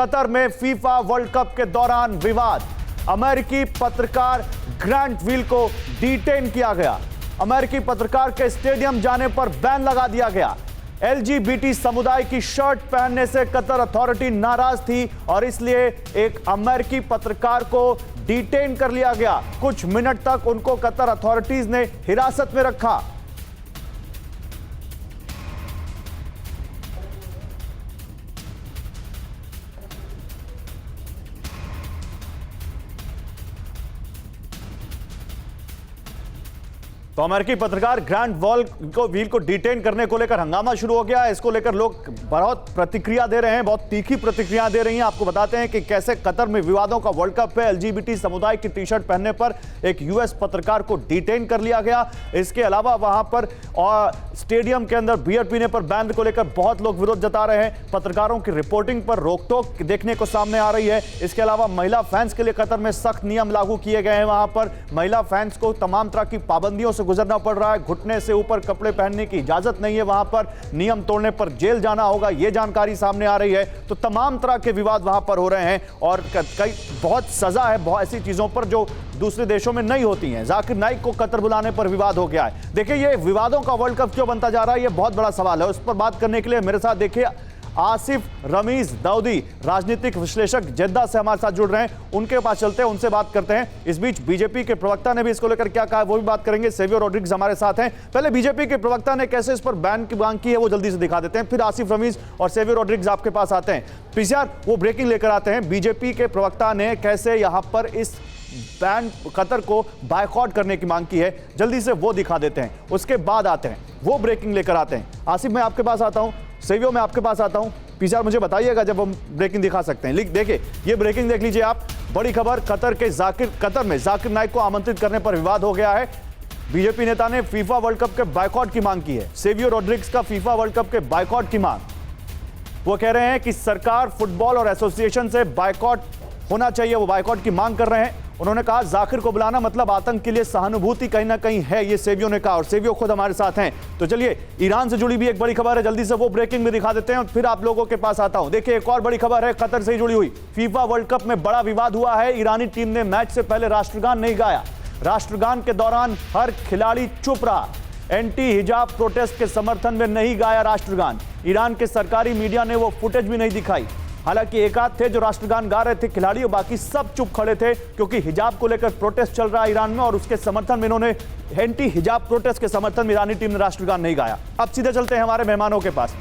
Qatar में FIFA world cup के दौरान विवाद। अमेरिकी पत्रकार ग्रांट व्हील को डिटेन किया गया। अमेरिकी पत्रकार के स्टेडियम जाने पर बैन लगा दिया गया। एलजीबीटी समुदाय की शर्ट पहनने से कतर अथॉरिटी नाराज थी और इसलिए एक अमेरिकी पत्रकार को डिटेन कर लिया गया। कुछ मिनट तक उनको कतर अथॉरिटीज ने हिरासत में रखा। तो अमेरिकी पत्रकार ग्रांट व्हील को डिटेन करने को लेकर हंगामा शुरू हो गया। इसको लेकर लोग बहुत प्रतिक्रिया दे रहे हैं, बहुत तीखी प्रतिक्रिया दे रही हैं। आपको बताते हैं कि कैसे कतर में विवादों का वर्ल्ड कप है। एलजीबीटी समुदाय की टी शर्ट पहनने पर एक यूएस पत्रकार को डिटेन कर लिया गया। इसके अलावा वहां पर और स्टेडियम के अंदर बियर पीने पर बैन को लेकर बहुत लोग विरोध जता रहे हैं। पत्रकारों की रिपोर्टिंग पर रोक-टोक देखने को सामने आ रही है। इसके अलावा महिला फैंस के लिए कतर में सख्त नियम लागू किए गए हैं। वहां पर महिला फैंस को तमाम तरह की पाबंदियों से गुजरना पड़ रहा है। घुटने से ऊपर कपड़े पहनने की इजाजत नहीं है। वहां पर नियम तोड़ने पर जेल जाना होगा, यह जानकारी सामने आ रही है। तो तमाम तरह के विवाद वहां पर हो रहे हैं और कई बहुत सजा है बहुत ऐसी चीजों पर जो दूसरे देशों में नहीं होती हैं। जाकिर नाइक को कतर बुलाने पर विवाद हो गया है। देखिए, ये विवादों का वर्ल्ड कप क्यों बनता जा रहा है, यह बहुत बड़ा सवाल है। उस पर बात करने के लिए मेरे साथ देखिए आसिफ रमीज दाऊदी, राजनीतिक विश्लेषक जेद्दा से हमारे साथ जुड़ रहे हैं। उनके पास चलते हैं, उनसे बात करते हैं। इस बीच बीजेपी के प्रवक्ता ने भी इसको लेकर क्या कहा वो भी बात करेंगे। सेवियो रॉड्रिग्स हमारे साथ हैं। पहले बीजेपी के प्रवक्ता ने कैसे इस पर बैन की मांग की है वो जल्दी से दिखा देते हैं, फिर आसिफ रमीज और सेवियो रॉड्रिग्स आपके पास आते हैं। पीसीआर वो ब्रेकिंग लेकर आते हैं। बीजेपी के प्रवक्ता ने कैसे यहां पर इस बैन कतर को बायकॉट करने की मांग की है, जल्दी से वो दिखा देते हैं। उसके बाद आते हैं वो ब्रेकिंग लेकर आते हैं। आसिफ मैं आपके पास आता हूं, सेवियो मैं आपके पास आता हूं। पीसीआर मुझे बताइएगा जब हम ब्रेकिंग दिखा सकते हैं। देखिए ये ब्रेकिंग देख लीजिए आप। बड़ी खबर, कतर में जाकिर नाइक को आमंत्रित करने पर विवाद हो गया है। बीजेपी नेता ने फीफा वर्ल्ड कप के बायकॉट की मांग की है। सेवियो रॉड्रिग्स का फीफा वर्ल्ड कप के बायकॉट की मांग। वो कह रहे हैं कि सरकार फुटबॉल और एसोसिएशन से बायकॉट होना चाहिए, वो बायकॉट की मांग कर रहे हैं। उन्होंने कहा जाकिर को बुलाना मतलब आतंक के लिए सहानुभूति कहीं ना कहीं है, ये सेवियो ने कहा और सेवियो खुद हमारे साथ हैं। तो चलिए ईरान से जुड़ी भी एक बड़ी खबर है, जल्दी से वो ब्रेकिंग में दिखा देते हैं और फिर आप लोगों के पास आता हूं। देखिए एक और बड़ी खबर है कतर से जुड़ी हुई। फीफा वर्ल्ड कप में बड़ा विवाद हुआ है। ईरानी टीम ने मैच से पहले राष्ट्रगान नहीं गाया। राष्ट्रगान के दौरान हर खिलाड़ी चुप रहा। एंटी हिजाब प्रोटेस्ट के समर्थन में नहीं गाया राष्ट्रगान। ईरान के सरकारी मीडिया ने वो फुटेज भी नहीं दिखाई। हालांकि एक आध थे जो राष्ट्रगान गा रहे थे खिलाड़ी, और बाकी सब चुप खड़े थे क्योंकि हिजाब को लेकर प्रोटेस्ट चल रहा है ईरान में और उसके समर्थन में इन्होंने एंटी हिजाब प्रोटेस्ट के समर्थन में ईरानी टीम ने राष्ट्रगान नहीं गाया। अब सीधे चलते हैं हमारे मेहमानों के पास।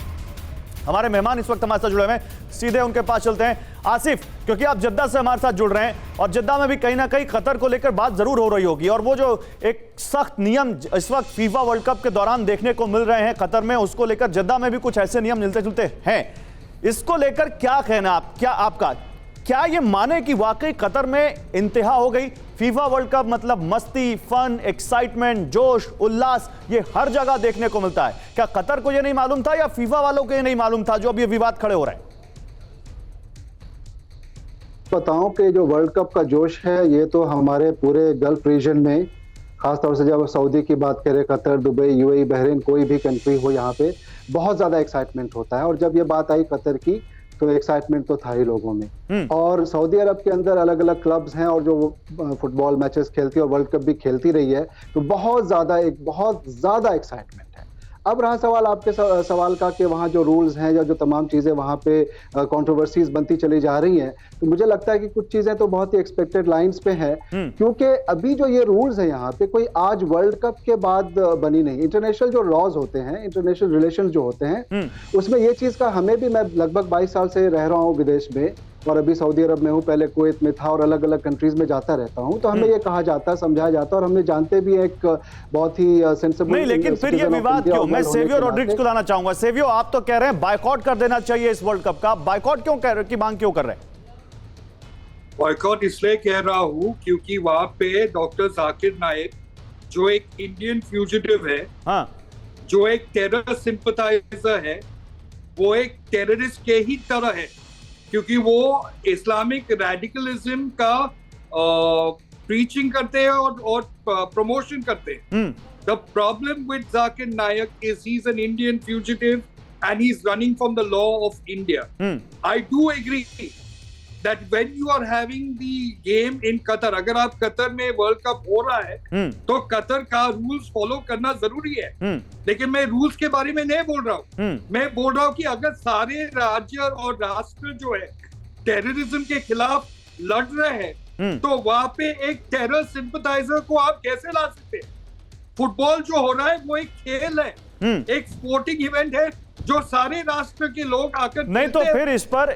हमारे मेहमान इस वक्त हमारे साथ जुड़े हुए हैं, सीधे उनके पास चलते हैं। आसिफ, क्योंकि आप जद्दा से हमारे साथ जुड़ रहे हैं और जद्दा में भी कहीं ना कहीं कतर को लेकर बात जरूर हो रही होगी और वो जो एक सख्त नियम इस वक्त फीफा वर्ल्ड कप के दौरान देखने को मिल रहे हैं कतर में, उसको लेकर जद्दा में भी कुछ ऐसे नियम मिलते जुलते हैं। इसको लेकर क्या कहना आपका क्या ये माने कि वाकई कतर में इंतहा हो गई? फीफा वर्ल्ड कप मतलब मस्ती, फन, एक्साइटमेंट, जोश, उल्लास ये हर जगह देखने को मिलता है। क्या कतर को ये नहीं मालूम था या फीफा वालों को ये नहीं मालूम था जो अब ये विवाद खड़े हो रहे हैं? बताऊं कि जो वर्ल्ड कप का जोश है ये तो हमारे पूरे गल्फ रीजन में, खासतौर से जब सऊदी की बात करें, कतर, दुबई, यूएई, बहरीन, कोई भी कंट्री हो, यहाँ पे बहुत ज्यादा एक्साइटमेंट होता है। और जब ये बात आई कतर की तो एक्साइटमेंट तो था ही लोगों में। और सऊदी अरब के अंदर अलग अलग क्लब्स हैं और जो फुटबॉल मैचेस खेलती है और वर्ल्ड कप भी खेलती रही है, तो बहुत ज्यादा एक्साइटमेंट है। अब रहा सवाल आपके सवाल का कि वहाँ जो रूल्स हैं या जो तमाम चीज़ें वहाँ पे कंट्रोवर्सीज बनती चली जा रही हैं, तो मुझे लगता है कि कुछ चीज़ें तो बहुत ही एक्सपेक्टेड लाइंस पे हैं। क्योंकि अभी जो ये रूल्स हैं यहाँ पे कोई आज वर्ल्ड कप के बाद बनी नहीं। इंटरनेशनल जो लॉज होते हैं, इंटरनेशनल रिलेशन जो होते हैं, उसमें ये चीज़ का हमें भी, मैं लगभग 22 साल से रह रहा हूँ विदेश में और अभी सऊदी अरब में हूँ, पहले कुवैत में था और अलग अलग कंट्रीज में जाता रहता हूँ, तो हमें ये कहा जाता है, समझाया जाता है और हमने जानते भी एक बहुत ही सेंसिबल। नहीं, लेकिन फिर ये विवाद क्यों? मैं सेवियो रॉड्रिग्स को लाना चाहूंगा। सेवियो, आप तो कह रहे हैं बायकॉट कर देना चाहिए इस वर्ल्ड कप का, बायकॉट क्यों की मांग क्यों कर रहे हैं? बायकॉट इसलिए कह रहा हूँ क्योंकि वहां पे डॉक्टर जाकिर नाइक जो एक इंडियन फ्यूजिटिव है, हाँ, जो एक टेरर सिंपथाइजर है, वो एक टेररिस्ट के ही तरह है क्योंकि वो इस्लामिक रेडिकलिज्म का प्रीचिंग करते हैं और प्रमोशन करते हैं। The problem with Zakir Naik is he is an Indian fugitive and he's running from the law of India. I do agree that when you are having the game in Qatar, अगर आप Qatar में world cup हो रहा है तो Qatar का rules follow करना जरूरी है। लेकिन मैं रूल्स के बारे में नहीं बोल रहा हूँ, मैं बोल रहा हूँ कि अगर सारे राज्य और राष्ट्र जो है टेररिज्म के खिलाफ लड़ रहे हैं तो वहां पे एक टेरर सिंपथाइजर को आप कैसे ला सकते हैं? फुटबॉल जो हो रहा है वो एक खेल है, एक स्पोर्टिंग इवेंट है जो सारे राष्ट्र के लोग आकर नहीं तो फिर इस पर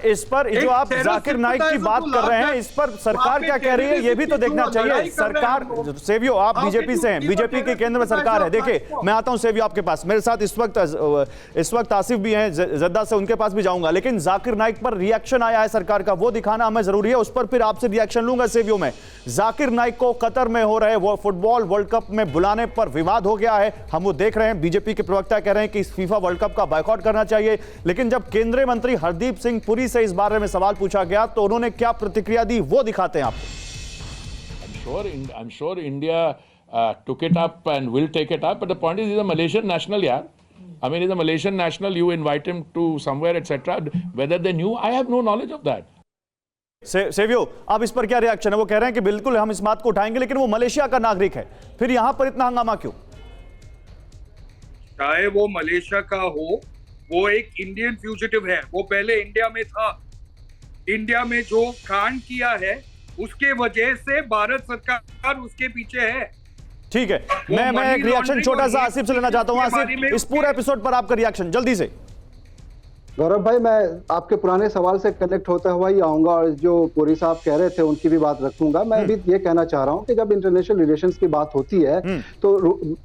जो आप जाकिर नाइक की बात कर रहे हैं, इस पर सरकार क्या कह रही है ये भी तो देखना चाहिए। सरकार, सेवियो आप बीजेपी से हैं, बीजेपी के केंद्र में सरकार है। देखिए मैं आता हूं सेवियो आपके पास, मेरे साथ इस वक्त आसिफ भी हैं जद्दा से, उनके पास भी जाऊंगा। लेकिन जाकिर नाइक पर रिएक्शन आया है सरकार का, वो दिखाना हमें जरूरी है, उस पर फिर आपसे रिएक्शन लूंगा। सेवियो में जाकिर नाइक को कतर में हो रहे वो फुटबॉल वर्ल्ड कप में बुलाने पर विवाद हो गया है, हम वो देख रहे हैं। बीजेपी के प्रवक्ता कह रहे हैं कि इस फीफा वर्ल्ड कप का बायकॉट करना चाहिए। लेकिन जब केंद्रीय मंत्री हरदीप सिंह पुरी से इस बारे में सवाल पूछा गया तो उन्होंने क्या प्रतिक्रिया दी वो दिखाते हैं आपको। I'm sure India took it up and will take it up, but the point is he's a Malaysian national, yeah. I mean, he's a Malaysian national. You invite him to somewhere, etc. Whether they knew, I have no knowledge of that. Savio अब इस पर क्या reaction है? वो कह रहे हैं कि बिल्कुल हम इस बात को उठाएंगे, लेकिन वो मलेशिया का नागरिक है, फिर यहां पर इतना हंगामा क्यों? चाहे वो मलेशिया का हो, वो एक इंडियन फ्यूजिटिव है, वो पहले इंडिया में था। इंडिया में जो कांड किया है उसके वजह से भारत सरकार उसके पीछे है। ठीक है, मैं एक रिएक्शन छोटा सा आसिफ से लेना चाहता हूं। आसिफ, इस पूरे एपिसोड पर आपका रिएक्शन जल्दी से। गौरव भाई, मैं आपके पुराने सवाल से कनेक्ट होता हुआ ही आऊंगा और जो पुरी साहब कह रहे थे उनकी भी बात रखूंगा। मैं भी ये कहना चाह रहा हूं कि जब इंटरनेशनल रिलेशंस की बात होती है तो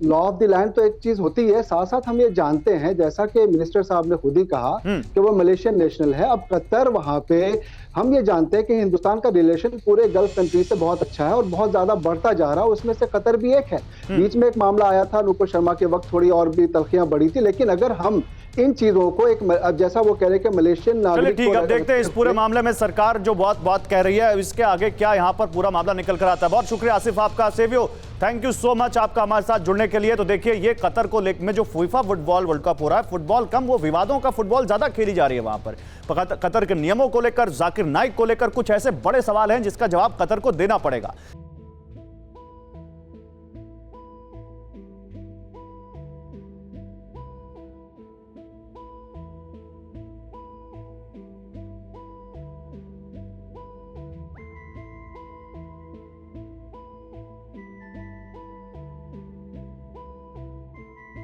लॉ ऑफ द लैंड तो एक चीज होती है, साथ साथ हम ये जानते हैं, जैसा कि मिनिस्टर साहब ने खुद ही कहा कि वो मलेशियन नेशनल है। अब कतर वहां पे हम ये जानते हैं कि हिंदुस्तान का रिलेशन पूरे गल्फ कंट्री से बहुत अच्छा है और बहुत ज्यादा बढ़ता जा रहा है, उसमें से कतर भी एक है। बीच में एक मामला आया था नूपुर शर्मा के वक्त, थोड़ी और भी तलखियां बढ़ी थी, लेकिन अगर हम इन चीजों को एक जैसा वो कह रहे हैं कि मलेशियन नागरिक, ठीक है, अब देखते हैं इस पूरे मामले में सरकार जो बहुत कह रही है, इसके आगे क्या यहां पर पूरा मामला निकल कर आता है। बहुत शुक्रिया आसिफ आपका। Savio, thank you so much आपका हमारे साथ जुड़ने के लिए। तो देखिए ये कतर को लेकर में जो फीफा फुटबॉल वर्ल्ड कप हो रहा है, फुटबॉल कम वो विवादों का फुटबॉल ज्यादा खेली जा रही है वहां पर। कतर के नियमों को लेकर, जाकिर नाइक को लेकर कुछ ऐसे बड़े सवाल हैं जिसका जवाब कतर को देना पड़ेगा।